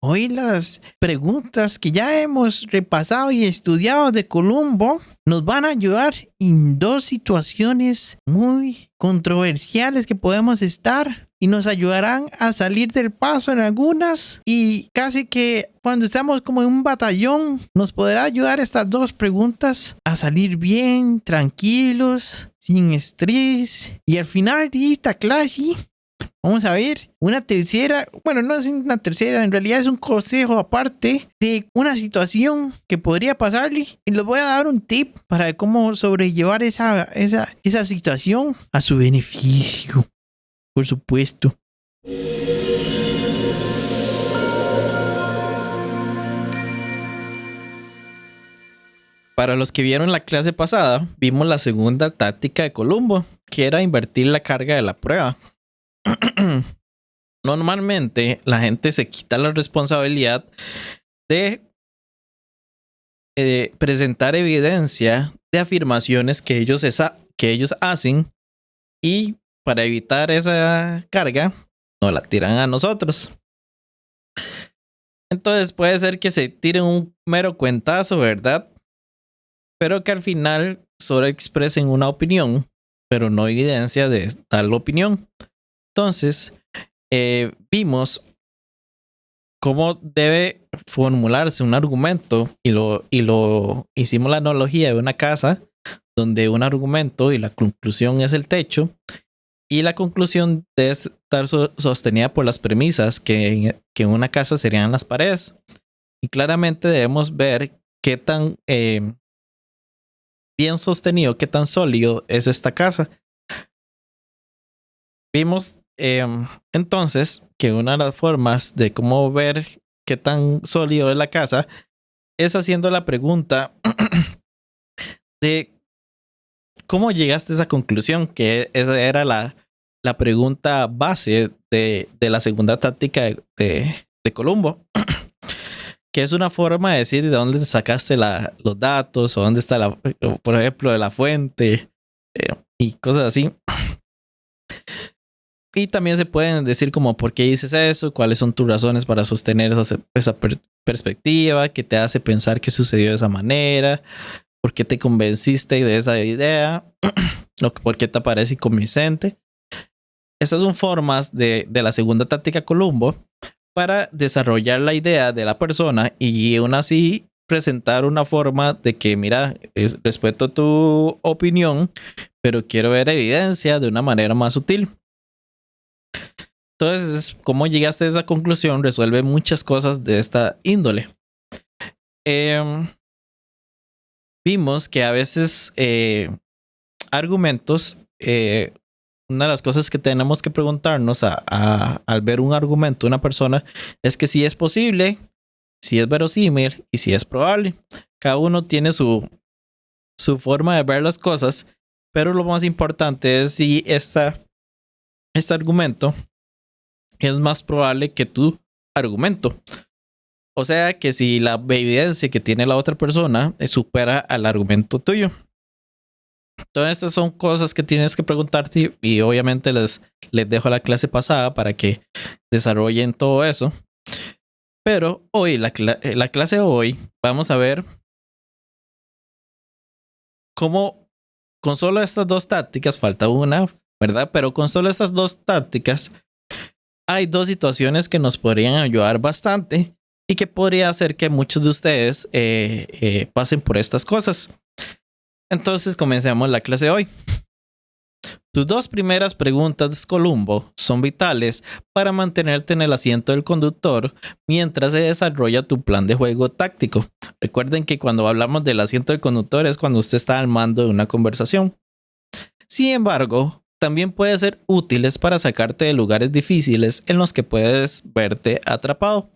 Hoy las preguntas que ya hemos repasado y estudiado de Columbo nos van a ayudar en dos situaciones muy controversiales que podemos estar y nos ayudarán a salir del paso en algunas y casi que cuando estamos como en un batallón nos podrá ayudar estas dos preguntas a salir bien, tranquilos, sin estrés y al final de esta clase vamos a ver una tercera, bueno, no es una tercera, en realidad es un consejo aparte de una situación que podría pasarle y les voy a dar un tip para cómo sobrellevar esa situación a su beneficio, por supuesto. Para los que vieron la clase pasada, vimos la segunda táctica de Columbo, que era invertir la carga de la prueba. Normalmente la gente se quita la responsabilidad de presentar evidencia de afirmaciones que ellos hacen y para evitar esa carga nos la tiran a nosotros. Entonces puede ser que se tiren un mero cuentazo, ¿verdad? Pero que al final solo expresen una opinión, pero no evidencia de tal opinión. Entonces, vimos cómo debe formularse un argumento y lo hicimos la analogía de una casa donde un argumento y la conclusión es el techo y la conclusión debe estar sostenida por las premisas que en una casa serían las paredes y claramente debemos ver qué tan bien sostenido, qué tan sólido es esta casa. Vimos entonces que una de las formas de cómo ver qué tan sólido es la casa es haciendo la pregunta de cómo llegaste a esa conclusión, que esa era la pregunta base de la segunda táctica de Columbo, que es una forma de decir de dónde sacaste los datos o dónde está por ejemplo, de la fuente y cosas así. Y también se pueden decir como por qué dices eso, cuáles son tus razones para sostener esa perspectiva, que te hace pensar que sucedió de esa manera, por qué te convenciste de esa idea, por qué te parece convincente. Esas son formas de la segunda táctica Columbo para desarrollar la idea de la persona y aún así presentar una forma de que, mira, respeto tu opinión, pero quiero ver evidencia de una manera más sutil. Entonces, cómo llegaste a esa conclusión resuelve muchas cosas de esta índole. Vimos que a veces argumentos, una de las cosas que tenemos que preguntarnos al ver un argumento de una persona es que si es posible, si es verosímil y si es probable. Cada uno tiene su forma de ver las cosas, pero lo más importante es si este argumento es más probable que tu argumento. O sea que si la evidencia que tiene la otra persona supera al argumento tuyo. Todas estas son cosas que tienes que preguntarte y obviamente les dejo la clase pasada para que desarrollen todo eso. Pero hoy, la clase de hoy, vamos a ver cómo con solo estas dos tácticas, falta una, ¿verdad? Pero con solo estas dos tácticas hay dos situaciones que nos podrían ayudar bastante y que podría hacer que muchos de ustedes pasen por estas cosas. Entonces comencemos la clase de hoy. Tus dos primeras preguntas, Columbo, son vitales para mantenerte en el asiento del conductor mientras se desarrolla tu plan de juego táctico. Recuerden que cuando hablamos del asiento del conductor es cuando usted está al mando de una conversación. Sin embargo, también pueden ser útiles para sacarte de lugares difíciles en los que puedes verte atrapado.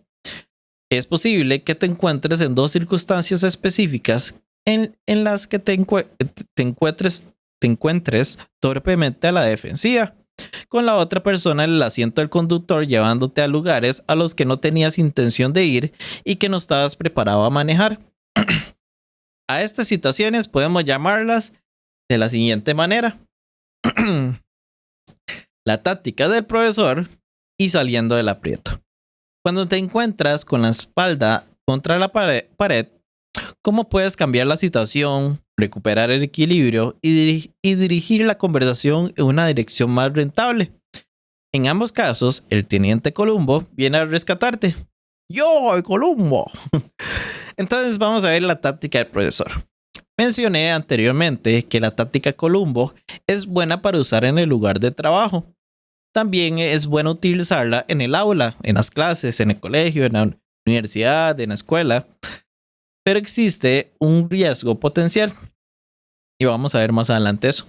Es posible que te encuentres en dos circunstancias específicas en las que te encuentres torpemente a la defensiva, con la otra persona en el asiento del conductor llevándote a lugares a los que no tenías intención de ir y que no estabas preparado a manejar. A estas situaciones podemos llamarlas de la siguiente manera. La táctica del profesor y saliendo del aprieto. Cuando te encuentras con la espalda contra la pared, ¿cómo puedes cambiar la situación, recuperar el equilibrio y dirigir la conversación en una dirección más rentable? En ambos casos, el teniente Columbo viene a rescatarte. ¡Yo, Columbo! Entonces vamos a ver la táctica del profesor. Mencioné anteriormente que la táctica Columbo es buena para usar en el lugar de trabajo. También es bueno utilizarla en el aula, en las clases, en el colegio, en la universidad, en la escuela. Pero existe un riesgo potencial. Y vamos a ver más adelante eso.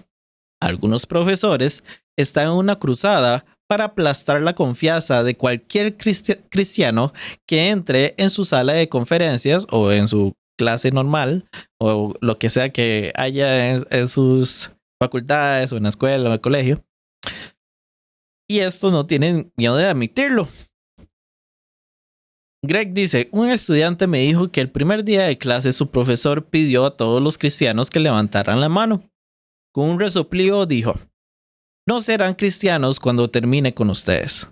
Algunos profesores están en una cruzada para aplastar la confianza de cualquier cristiano que entre en su sala de conferencias o en su clase normal o lo que sea que haya en sus facultades o en la escuela o en el colegio. Y estos no tienen miedo de admitirlo. Greg dice, un estudiante me dijo que el primer día de clase su profesor pidió a todos los cristianos que levantaran la mano. Con un resoplido dijo, no serán cristianos cuando termine con ustedes.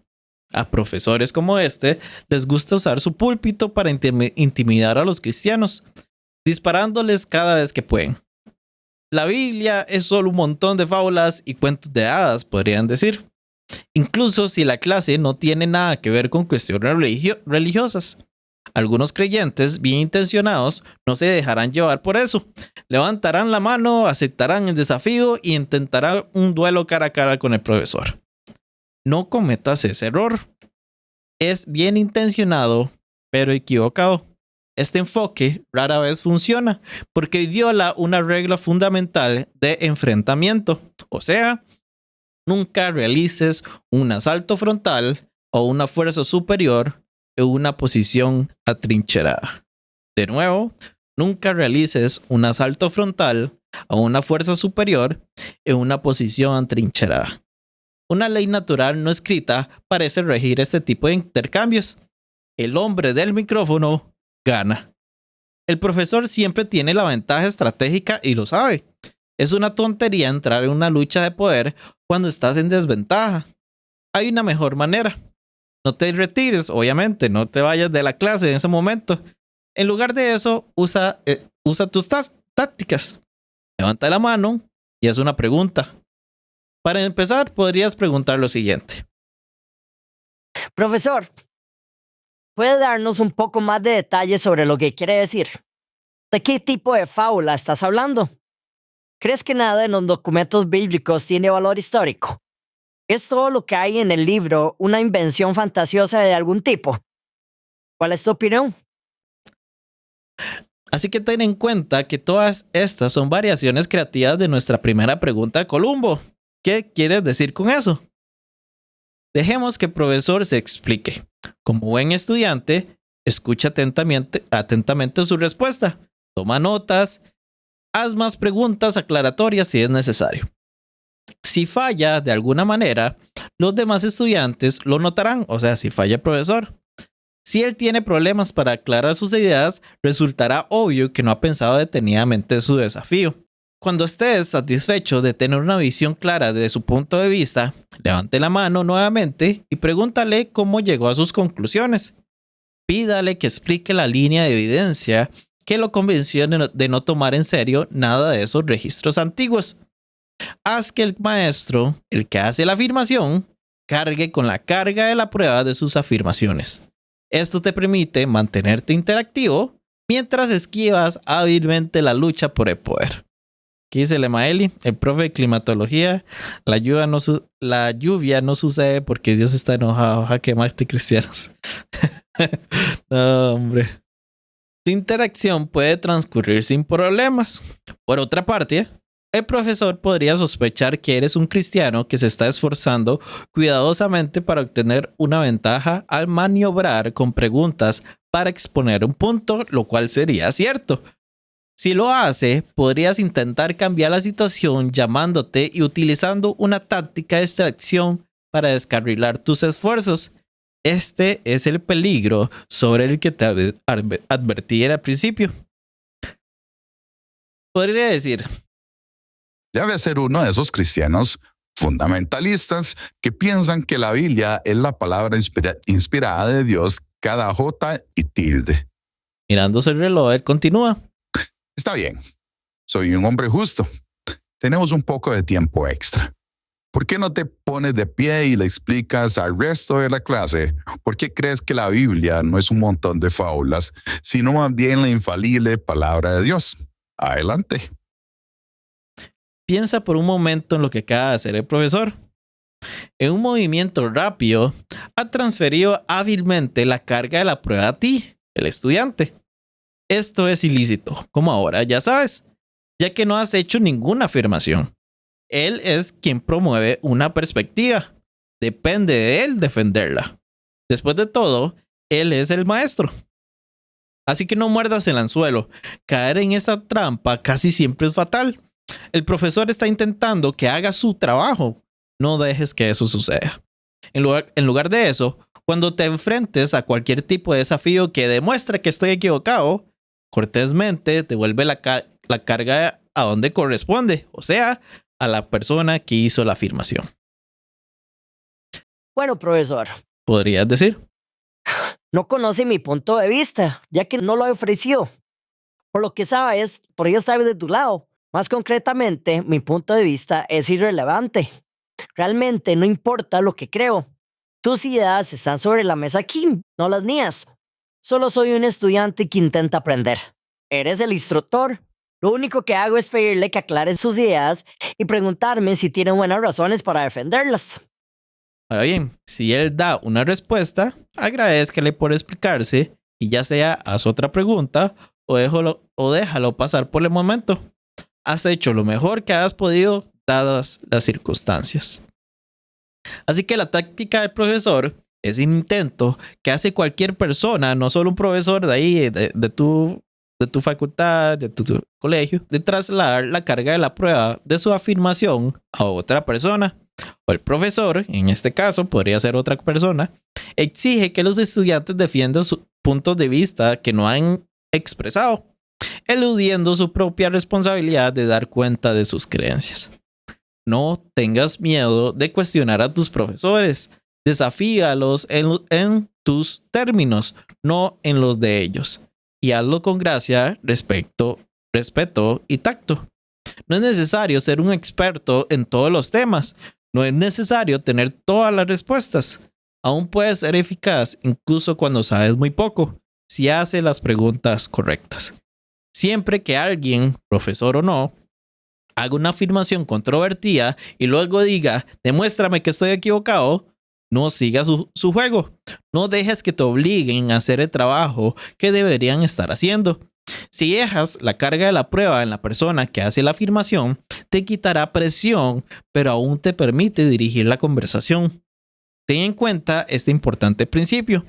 A profesores como este les gusta usar su púlpito para intimidar a los cristianos, disparándoles cada vez que pueden. La Biblia es solo un montón de fábulas y cuentos de hadas, podrían decir. Incluso si la clase no tiene nada que ver con cuestiones religiosas. Algunos creyentes bien intencionados no se dejarán llevar por eso. Levantarán la mano, aceptarán el desafío y intentarán un duelo cara a cara con el profesor. No cometas ese error. Es bien intencionado, pero equivocado. Este enfoque rara vez funciona porque viola una regla fundamental de enfrentamiento. O sea, nunca realices un asalto frontal o una fuerza superior en una posición atrincherada. De nuevo, nunca realices un asalto frontal a una fuerza superior en una posición atrincherada. Una ley natural no escrita parece regir este tipo de intercambios. El hombre del micrófono gana. El profesor siempre tiene la ventaja estratégica y lo sabe. Es una tontería entrar en una lucha de poder cuando estás en desventaja. Hay una mejor manera. No te retires, obviamente, no te vayas de la clase en ese momento. En lugar de eso, usa tus tácticas. Levanta la mano y haz una pregunta. Para empezar, podrías preguntar lo siguiente. Profesor, ¿puede darnos un poco más de detalles sobre lo que quiere decir? ¿De qué tipo de fábula estás hablando? ¿Crees que nada en los documentos bíblicos tiene valor histórico? ¿Es todo lo que hay en el libro una invención fantasiosa de algún tipo? ¿Cuál es tu opinión? Así que ten en cuenta que todas estas son variaciones creativas de nuestra primera pregunta de Columbo. ¿Qué quieres decir con eso? Dejemos que el profesor se explique. Como buen estudiante, escucha atentamente su respuesta. Toma notas. Haz más preguntas aclaratorias si es necesario. Si falla de alguna manera, los demás estudiantes lo notarán, o sea, si falla el profesor. Si él tiene problemas para aclarar sus ideas, resultará obvio que no ha pensado detenidamente su desafío. Cuando estés satisfecho de tener una visión clara de su punto de vista, levante la mano nuevamente y pregúntale cómo llegó a sus conclusiones. Pídale que explique la línea de evidencia que lo convenció de no tomar en serio nada de esos registros antiguos. Haz que el maestro, el que hace la afirmación, cargue con la carga de la prueba de sus afirmaciones. Esto te permite mantenerte interactivo mientras esquivas hábilmente la lucha por el poder. ¿Qué dice Lemaeli? El profe de climatología, la lluvia no sucede porque Dios está enojado. Jaque mate, cristianos. No, hombre. Tu interacción puede transcurrir sin problemas. Por otra parte, el profesor podría sospechar que eres un cristiano que se está esforzando cuidadosamente para obtener una ventaja al maniobrar con preguntas para exponer un punto, lo cual sería cierto. Si lo hace, podrías intentar cambiar la situación llamándote y utilizando una táctica de extracción para descarrilar tus esfuerzos. Este es el peligro sobre el que te advertí al principio. Podría decir: debe ser uno de esos cristianos fundamentalistas que piensan que la Biblia es la palabra inspirada de Dios cada J y tilde. Mirándose el reloj, él continúa. Está bien. Soy un hombre justo. Tenemos un poco de tiempo extra. ¿Por qué no te pones de pie y le explicas al resto de la clase por qué crees que la Biblia no es un montón de fábulas, sino más bien la infalible palabra de Dios? Adelante. Piensa por un momento en lo que acaba de hacer el profesor. En un movimiento rápido, ha transferido hábilmente la carga de la prueba a ti, el estudiante. Esto es ilícito, como ahora ya sabes, ya que no has hecho ninguna afirmación. Él es quien promueve una perspectiva. Depende de él defenderla. Después de todo, él es el maestro. Así que no muerdas el anzuelo. Caer en esa trampa casi siempre es fatal. El profesor está intentando que haga su trabajo. No dejes que eso suceda. En lugar de eso, cuando te enfrentes a cualquier tipo de desafío que demuestre que estoy equivocado, cortésmente devuelve la carga a donde corresponde, o sea, a la persona que hizo la afirmación. Bueno, profesor, ¿Podrías decir? no conoce mi punto de vista, ya que no lo he ofrecido. Por lo que sabes, por ello estar de tu lado. Más concretamente, mi punto de vista es irrelevante. Realmente no importa lo que creo. Tus ideas están sobre la mesa aquí, no las mías. Solo soy un estudiante que intenta aprender. Eres el instructor. Lo único que hago es pedirle que aclare sus ideas y preguntarme si tiene buenas razones para defenderlas. Ahora bien, si él da una respuesta, agradézcale por explicarse y ya sea haz otra pregunta o déjalo pasar por el momento. Has hecho lo mejor que has podido dadas las circunstancias. Así que la táctica del profesor es un intento que hace cualquier persona, no solo un profesor de ahí, de tu facultad, de tu colegio, de trasladar la carga de la prueba de su afirmación a otra persona. O el profesor, en este caso podría ser otra persona, exige que los estudiantes defiendan sus puntos de vista que no han expresado, eludiendo su propia responsabilidad de dar cuenta de sus creencias. No tengas miedo de cuestionar a tus profesores. Desafíalos en tus términos, no en los de ellos. Y hazlo con gracia, respeto y tacto. No es necesario ser un experto en todos los temas. No es necesario tener todas las respuestas. Aún puedes ser eficaz incluso cuando sabes muy poco, si haces las preguntas correctas. Siempre que alguien, profesor o no, haga una afirmación controvertida y luego diga, demuéstrame que estoy equivocado, no sigas su juego. No dejes que te obliguen a hacer el trabajo que deberían estar haciendo. Si dejas la carga de la prueba en la persona que hace la afirmación, te quitará presión, pero aún te permite dirigir la conversación. Ten en cuenta este importante principio.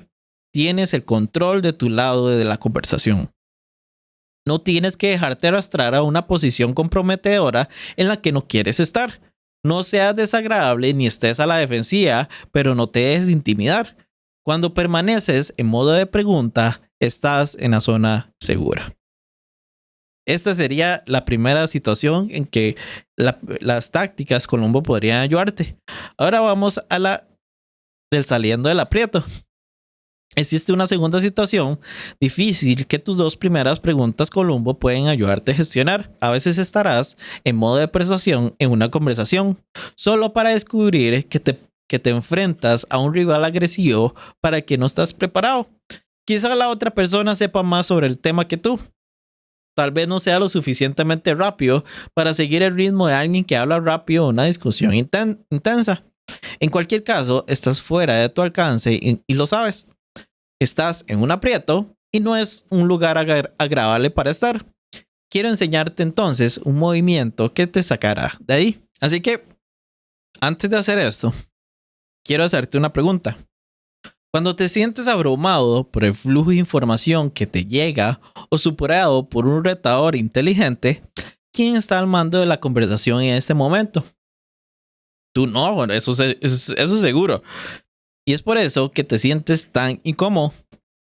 Tienes el control de tu lado de la conversación. No tienes que dejarte arrastrar a una posición comprometedora en la que no quieres estar. No seas desagradable ni estés a la defensiva, pero no te dejes intimidar. Cuando permaneces en modo de pregunta, estás en la zona segura. Esta sería la primera situación en que las tácticas Columbo podrían ayudarte. Ahora vamos a la del saliendo del aprieto. Existe una segunda situación difícil que tus dos primeras preguntas Columbo pueden ayudarte a gestionar. A veces estarás en modo de persuasión en una conversación, solo para descubrir que te enfrentas a un rival agresivo para que no estás preparado. Quizá la otra persona sepa más sobre el tema que tú. Tal vez no sea lo suficientemente rápido para seguir el ritmo de alguien que habla rápido en una discusión intensa. En cualquier caso, estás fuera de tu alcance y lo sabes. Estás en un aprieto y no es un lugar agradable para estar. Quiero enseñarte entonces un movimiento que te sacará de ahí. Así que, antes de hacer esto, quiero hacerte una pregunta. Cuando te sientes abrumado por el flujo de información que te llega o superado por un retador inteligente, ¿quién está al mando de la conversación en este momento? Tú no, eso seguro. Y es por eso que te sientes tan incómodo.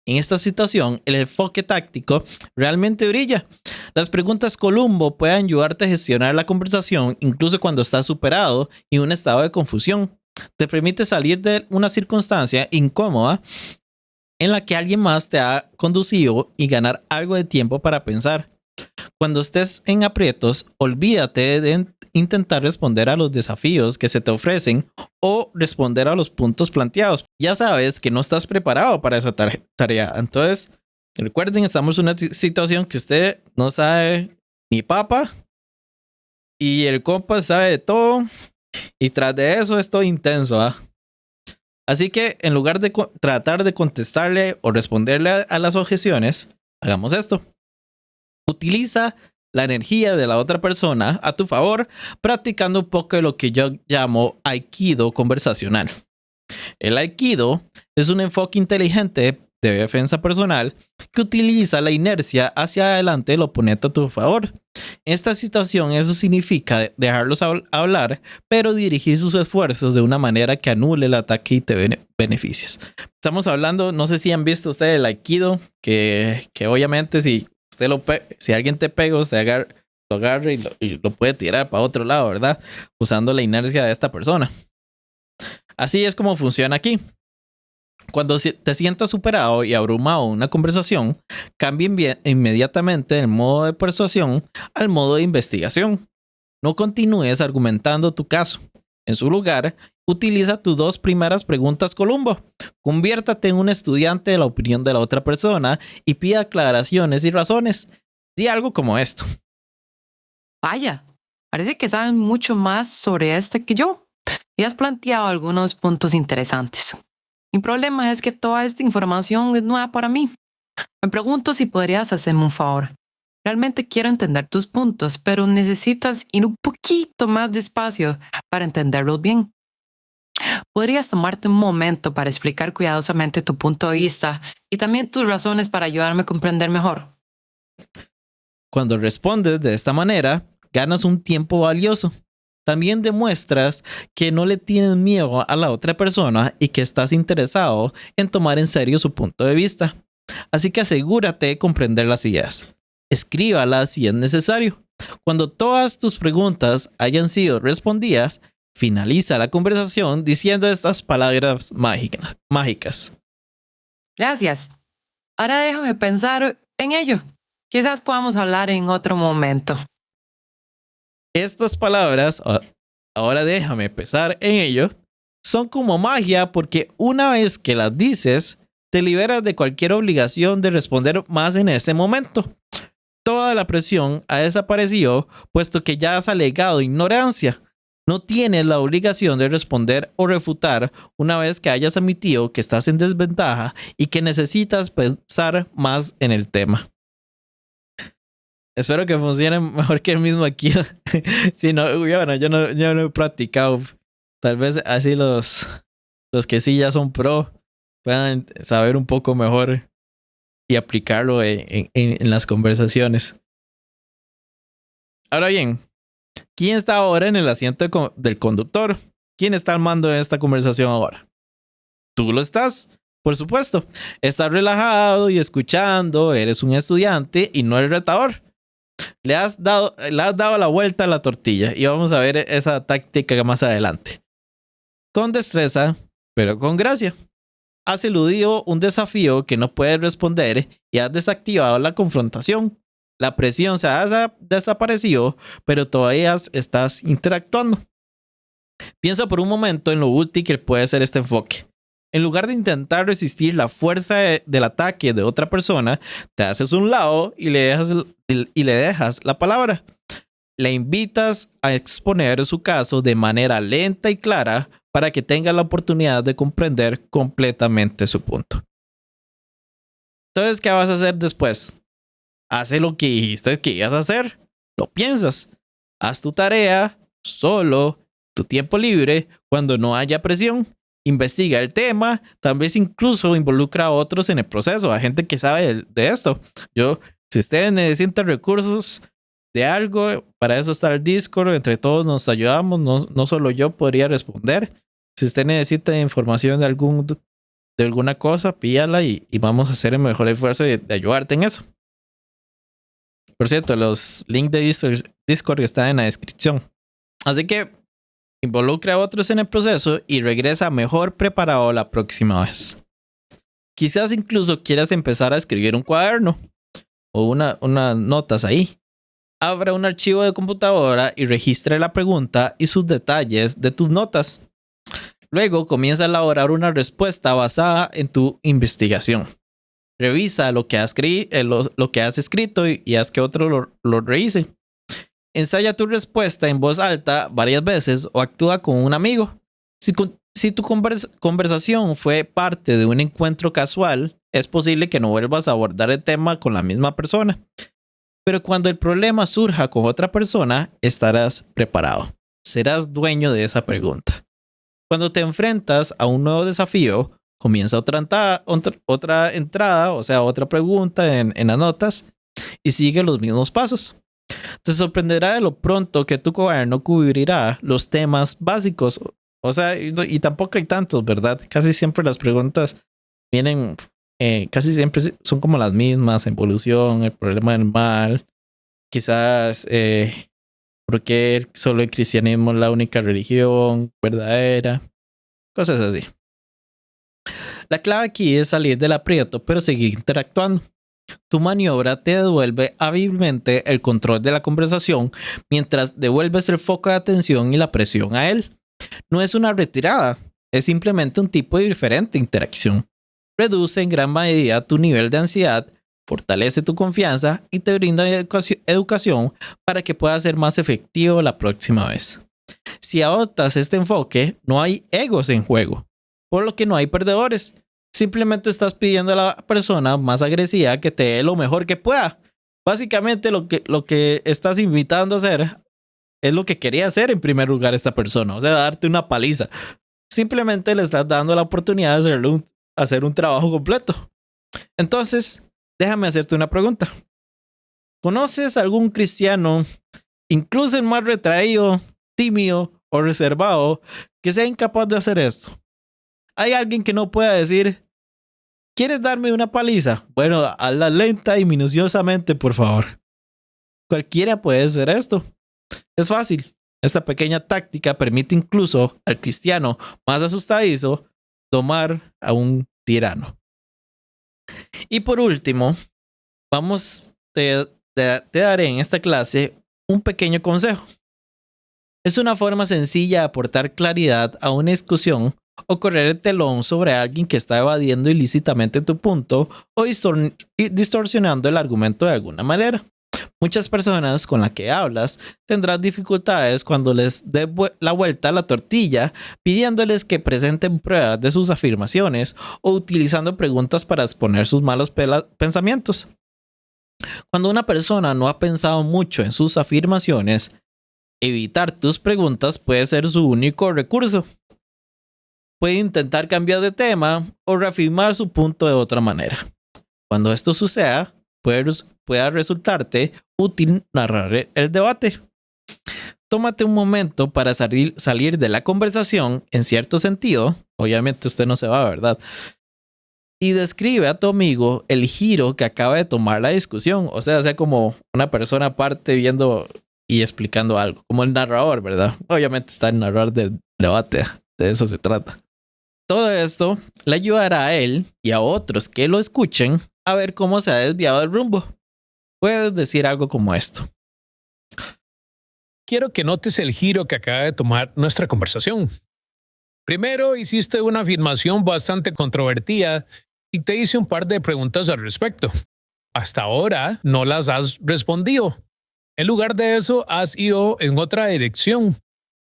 En esta situación, el enfoque táctico realmente brilla. Las preguntas Columbo pueden ayudarte a gestionar la conversación incluso cuando estás superado y en un estado de confusión. Te permite salir de una circunstancia incómoda en la que alguien más te ha conducido y ganar algo de tiempo para pensar. Cuando estés en aprietos, olvídate de intentar responder a los desafíos que se te ofrecen o responder a los puntos planteados. Ya sabes que no estás preparado para esa tarea. Entonces, recuerden, estamos en una situación que usted no sabe ni papa y el compa sabe de todo y tras de eso es todo intenso, ¿ah? Así que en lugar de tratar de contestarle o responderle a las objeciones, hagamos esto. Utiliza la energía de la otra persona a tu favor, practicando un poco de lo que yo llamo Aikido conversacional. El Aikido es un enfoque inteligente de defensa personal que utiliza la inercia hacia adelante del oponente a tu favor. En esta situación eso significa dejarlos hablar, pero dirigir sus esfuerzos de una manera que anule el ataque y te beneficies. Estamos hablando, no sé si han visto ustedes el Aikido, que obviamente si alguien te pega, usted lo agarra y lo puede tirar para otro lado, ¿verdad? Usando la inercia de esta persona. Así es como funciona aquí. Cuando te sientas superado y abrumado en una conversación, cambia inmediatamente del modo de persuasión al modo de investigación. No continúes argumentando tu caso. En su lugar, utiliza tus 2 primeras preguntas Columbo. Conviértate en un estudiante de la opinión de la otra persona y pide aclaraciones y razones. Di algo como esto. Vaya, parece que sabes mucho más sobre que yo y has planteado algunos puntos interesantes. Mi problema es que toda esta información es nueva para mí. Me pregunto si podrías hacerme un favor. Realmente quiero entender tus puntos, pero necesitas ir un poquito más despacio para entenderlos bien. ¿Podrías tomarte un momento para explicar cuidadosamente tu punto de vista y también tus razones para ayudarme a comprender mejor? Cuando respondes de esta manera, ganas un tiempo valioso. También demuestras que no le tienes miedo a la otra persona y que estás interesado en tomar en serio su punto de vista. Así que asegúrate de comprender las ideas. Escríbalas si es necesario. Cuando todas tus preguntas hayan sido respondidas, finaliza la conversación diciendo estas palabras mágicas. Gracias. Ahora déjame pensar en ello. Quizás podamos hablar en otro momento. Estas palabras, ahora déjame pensar en ello, son como magia porque una vez que las dices, te liberas de cualquier obligación de responder más en ese momento. Toda la presión ha desaparecido puesto que ya has alegado ignorancia. No tienes la obligación de responder o refutar una vez que hayas admitido que estás en desventaja y que necesitas pensar más en el tema. Espero que funcione mejor que el mismo aquí. Sí, no, bueno, yo no he practicado. Tal vez así los que sí ya son pro puedan saber un poco mejor y aplicarlo en las conversaciones. Ahora bien, ¿quién está ahora en el asiento del conductor? ¿Quién está al mando de esta conversación ahora? ¿Tú lo estás? Por supuesto. Estás relajado y escuchando, eres un estudiante y no el retador. Le has dado la vuelta a la tortilla y vamos a ver esa táctica más adelante. Con destreza, pero con gracia. Has eludido un desafío que no puedes responder y has desactivado la confrontación. La presión se ha desaparecido, pero todavía estás interactuando. Piensa por un momento en lo útil que puede ser este enfoque. En lugar de intentar resistir la fuerza del ataque de otra persona, te haces a un lado y le dejas la palabra. Le invitas a exponer su caso de manera lenta y clara para que tenga la oportunidad de comprender completamente su punto. Entonces, ¿qué vas a hacer después? Hace lo que dijiste que ibas a hacer. Lo piensas. Haz tu tarea solo, tu tiempo libre, cuando no haya presión. Investiga el tema, tal vez incluso involucra a otros en el proceso, a gente que sabe de esto. Si ustedes necesitan recursos de algo, para eso está el Discord, entre todos nos ayudamos, no solo yo podría responder. Si usted necesita información de alguna cosa, pídala y vamos a hacer el mejor esfuerzo de ayudarte en eso. Por cierto, los links de Discord están en la descripción. Así que involucra a otros en el proceso y regresa mejor preparado la próxima vez. Quizás incluso quieras empezar a escribir un cuaderno o unas notas ahí. Abra un archivo de computadora y registre la pregunta y sus detalles de tus notas. Luego comienza a elaborar una respuesta basada en tu investigación. Revisa lo que has escrito y haz que otro lo revise. Ensaya tu respuesta en voz alta varias veces o actúa con un amigo. Si tu conversación fue parte de un encuentro casual, es posible que no vuelvas a abordar el tema con la misma persona. Pero cuando el problema surja con otra persona, estarás preparado. Serás dueño de esa pregunta. Cuando te enfrentas a un nuevo desafío, comienza otra entrada, o sea, otra pregunta en las notas y sigue los mismos pasos. Te sorprenderá de lo pronto que tu cuaderno cubrirá los temas básicos. O sea, y tampoco hay tantos, ¿verdad? Casi siempre las preguntas vienen, casi siempre son como las mismas. Evolución, el problema del mal, quizás por qué solo el cristianismo es la única religión verdadera, cosas así. La clave aquí es salir del aprieto, pero seguir interactuando. Tu maniobra te devuelve hábilmente el control de la conversación mientras devuelves el foco de atención y la presión a él. No es una retirada, es simplemente un tipo de diferente interacción. Reduce en gran medida tu nivel de ansiedad, fortalece tu confianza y te brinda educación para que puedas ser más efectivo la próxima vez. Si adoptas este enfoque, no hay egos en juego, por lo que no hay perdedores. Simplemente estás pidiendo a la persona más agresiva que te dé lo mejor que pueda. Básicamente lo que estás invitando a hacer es lo que quería hacer en primer lugar esta persona, o sea, darte una paliza. Simplemente le estás dando la oportunidad de hacer un trabajo completo. Entonces, déjame hacerte una pregunta. ¿Conoces algún cristiano, incluso el más retraído, tímido o reservado, que sea incapaz de hacer esto? ¿Hay alguien que no pueda decir, ¿quieres darme una paliza? Bueno, hazla lenta y minuciosamente, por favor. Cualquiera puede hacer esto. Es fácil. Esta pequeña táctica permite incluso al cristiano más asustadizo domar a un tirano. Y por último, te daré en esta clase un pequeño consejo. Es una forma sencilla de aportar claridad a una discusión o correr el telón sobre alguien que está evadiendo ilícitamente tu punto o distorsionando el argumento de alguna manera. Muchas personas con las que hablas tendrán dificultades cuando les dé la vuelta a la tortilla, pidiéndoles que presenten pruebas de sus afirmaciones o utilizando preguntas para exponer sus malos pensamientos. Cuando una persona no ha pensado mucho en sus afirmaciones, evitar tus preguntas puede ser su único recurso. Puede intentar cambiar de tema o reafirmar su punto de otra manera. Cuando esto suceda, pueda resultarte útil narrar el debate. Tómate un momento para salir de la conversación en cierto sentido. Obviamente usted no se va, ¿verdad? Y describe a tu amigo el giro que acaba de tomar la discusión. O sea como una persona aparte viendo y explicando algo. Como el narrador, ¿verdad? Obviamente está el narrador del debate. De eso se trata. Todo esto le ayudará a él y a otros que lo escuchen a ver cómo se ha desviado el rumbo. Puedes decir algo como esto. Quiero que notes el giro que acaba de tomar nuestra conversación. Primero hiciste una afirmación bastante controvertida y te hice un par de preguntas al respecto. Hasta ahora no las has respondido. En lugar de eso, has ido en otra dirección.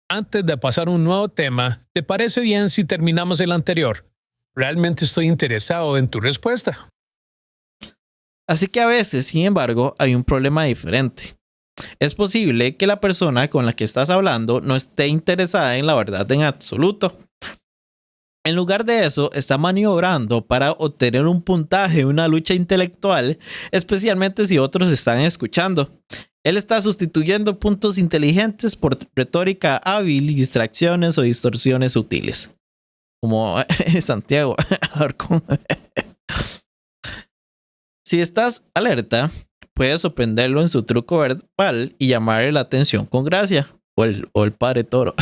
Antes de pasar a un nuevo tema, ¿te parece bien si terminamos el anterior? Realmente estoy interesado en tu respuesta. Así que a veces, sin embargo, hay un problema diferente. Es posible que la persona con la que estás hablando no esté interesada en la verdad en absoluto. En lugar de eso, está maniobrando para obtener un puntaje en una lucha intelectual, especialmente si otros están escuchando. Él está sustituyendo puntos inteligentes por retórica hábil y distracciones o distorsiones sutiles. Como Santiago Alarcón. Si estás alerta, puedes sorprenderlo en su truco verbal y llamarle la atención con gracia. O el padre toro.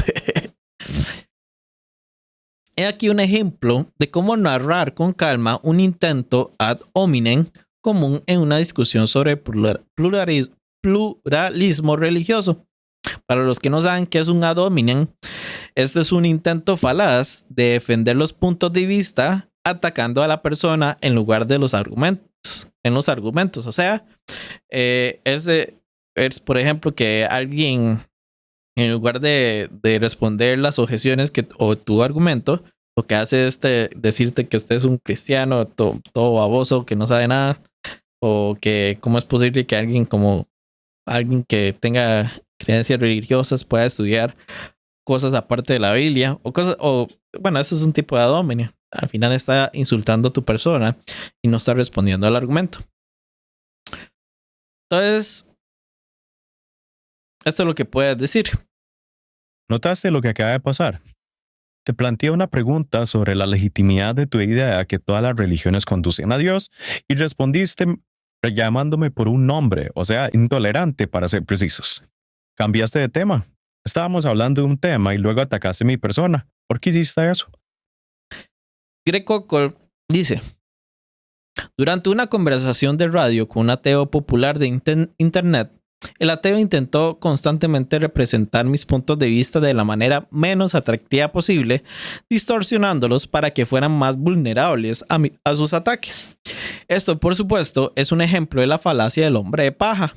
He aquí un ejemplo de cómo narrar con calma un intento ad hominem común en una discusión sobre pluralismo religioso. Para los que no saben qué es un ad hominem, esto es un intento falaz de defender los puntos de vista atacando a la persona en lugar de los argumentos. O sea, es por ejemplo que alguien, en lugar de responder las objeciones o tu argumento, lo que hace es decirte que usted es un cristiano todo baboso, que no sabe nada, o que cómo es posible que alguien que tenga creencias religiosas pueda estudiar cosas aparte de la Biblia, bueno, eso es un tipo de ad hominem. Al final está insultando a tu persona y no está respondiendo al argumento. Entonces, esto es lo que puedes decir. ¿Notaste lo que acaba de pasar? Te planteé una pregunta sobre la legitimidad de tu idea que todas las religiones conducen a Dios y respondiste llamándome por un nombre, o sea, intolerante para ser precisos. Cambiaste de tema. Estábamos hablando de un tema y luego atacaste a mi persona. ¿Por qué hiciste eso? Greg Koukl dice: durante una conversación de radio con un ateo popular de internet, el ateo intentó constantemente representar mis puntos de vista de la manera menos atractiva posible, distorsionándolos para que fueran más vulnerables a sus ataques. Esto, por supuesto, es un ejemplo de la falacia del hombre de paja,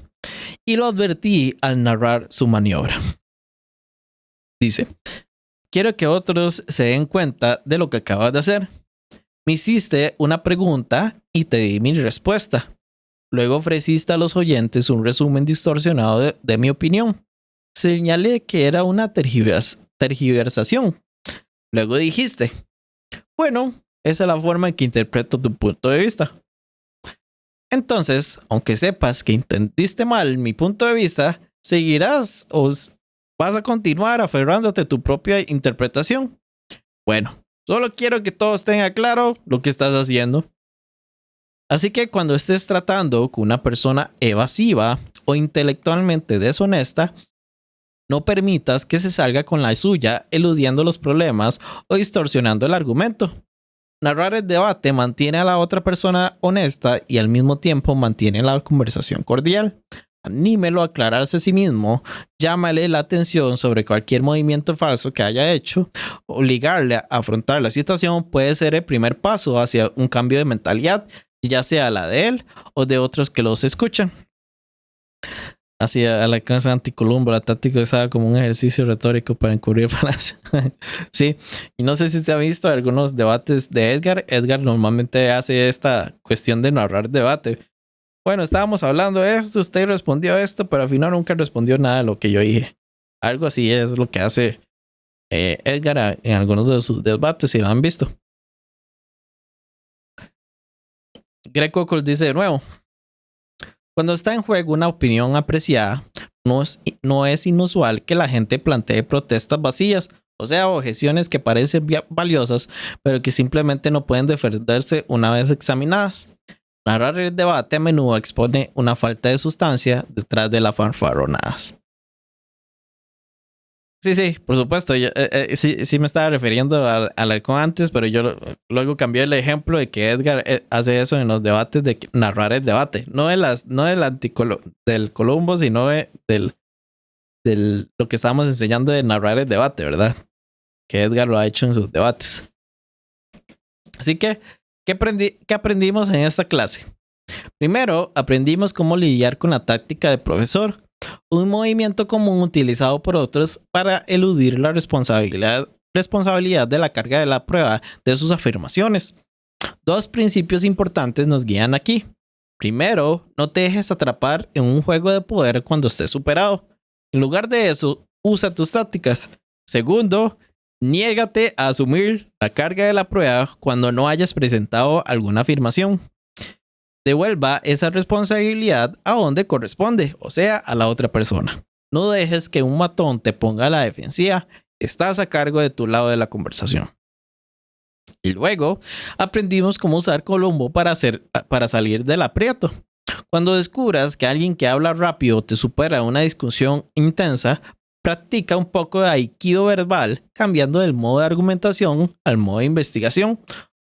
y lo advertí al narrar su maniobra. Dice: quiero que otros se den cuenta de lo que acabas de hacer. Me hiciste una pregunta y te di mi respuesta. Luego ofreciste a los oyentes un resumen distorsionado de mi opinión. Señalé que era una tergiversación. Luego dijiste: bueno, esa es la forma en que interpreto tu punto de vista. Entonces, aunque sepas que entendiste mal mi punto de vista, ¿seguirás o vas a continuar aferrándote a tu propia interpretación? Bueno, solo quiero que todos tengan claro lo que estás haciendo. Así que cuando estés tratando con una persona evasiva o intelectualmente deshonesta, no permitas que se salga con la suya eludiendo los problemas o distorsionando el argumento. Narrar el debate mantiene a la otra persona honesta y al mismo tiempo mantiene la conversación cordial. Anímelo a aclararse a sí mismo, llámale la atención sobre cualquier movimiento falso que haya hecho. Obligarle a afrontar la situación puede ser el primer paso hacia un cambio de mentalidad, ya sea la de él o de otros que los escuchan. Hacia la casa anticolumbo, la táctica usada como un ejercicio retórico para encubrir falacias. Sí, y no sé si se ha visto algunos debates de Edgar. Edgar normalmente hace esta cuestión de narrar debate. Bueno, estábamos hablando de esto, usted respondió esto, pero al final nunca respondió nada de lo que yo dije. Algo así es lo que hace Edgar en algunos de sus debates, si lo han visto. Greg Koukl dice de nuevo: cuando está en juego una opinión apreciada, no es inusual que la gente plantee protestas vacías, o sea, objeciones que parecen valiosas, pero que simplemente no pueden defenderse una vez examinadas. Narrar el debate a menudo expone una falta de sustancia detrás de las fanfarronadas. Sí, por supuesto. Sí me estaba refiriendo al halcón antes, pero yo luego cambié el ejemplo de que Edgar hace eso en los debates de narrar el debate. No del Columbo, sino del lo que estábamos enseñando de narrar el debate, ¿verdad? Que Edgar lo ha hecho en sus debates. Así que, ¿qué aprendimos en esta clase? Primero, aprendimos cómo lidiar con la táctica de profesor, un movimiento común utilizado por otros para eludir la responsabilidad de la carga de la prueba de sus afirmaciones. Dos principios importantes nos guían aquí. Primero, no te dejes atrapar en un juego de poder cuando estés superado. En lugar de eso, usa tus tácticas. Segundo, niégate a asumir la carga de la prueba cuando no hayas presentado alguna afirmación. Devuelva esa responsabilidad a donde corresponde, o sea, a la otra persona. No dejes que un matón te ponga a la defensiva. Estás a cargo de tu lado de la conversación. Y luego aprendimos cómo usar Columbo para salir del aprieto. Cuando descubras que alguien que habla rápido te supera una discusión intensa, practica un poco de aikido verbal, cambiando del modo de argumentación al modo de investigación.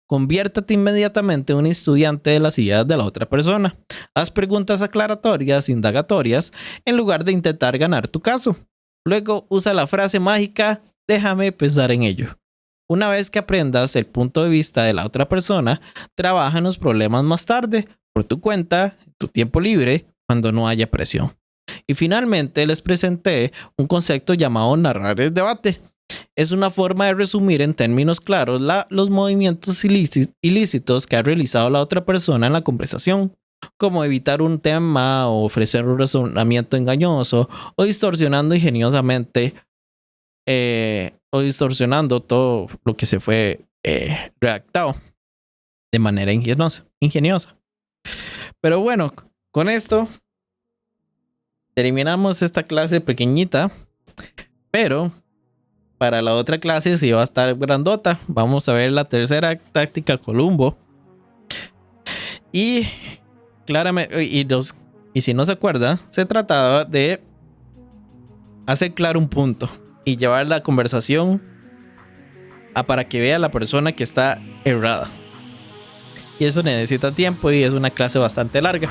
Conviértate inmediatamente en un estudiante de las ideas de la otra persona. Haz preguntas aclaratorias, indagatorias, en lugar de intentar ganar tu caso. Luego usa la frase mágica, déjame pensar en ello. Una vez que aprendas el punto de vista de la otra persona, trabaja en los problemas más tarde, por tu cuenta, en tu tiempo libre, cuando no haya presión. Y finalmente les presenté un concepto llamado narrar el debate. Es una forma de resumir en términos claros los movimientos ilícitos que ha realizado la otra persona en la conversación, como evitar un tema o ofrecer un razonamiento engañoso o distorsionando ingeniosamente o distorsionando todo lo que se fue redactado de manera ingeniosa. Pero bueno, con esto terminamos esta clase pequeñita, pero para la otra clase sí va a estar grandota. Vamos a ver la tercera táctica Columbo. Y claramente, y si no se acuerda, se trataba de hacer claro un punto y llevar la conversación para que vea la persona que está errada. Y eso necesita tiempo y es una clase bastante larga.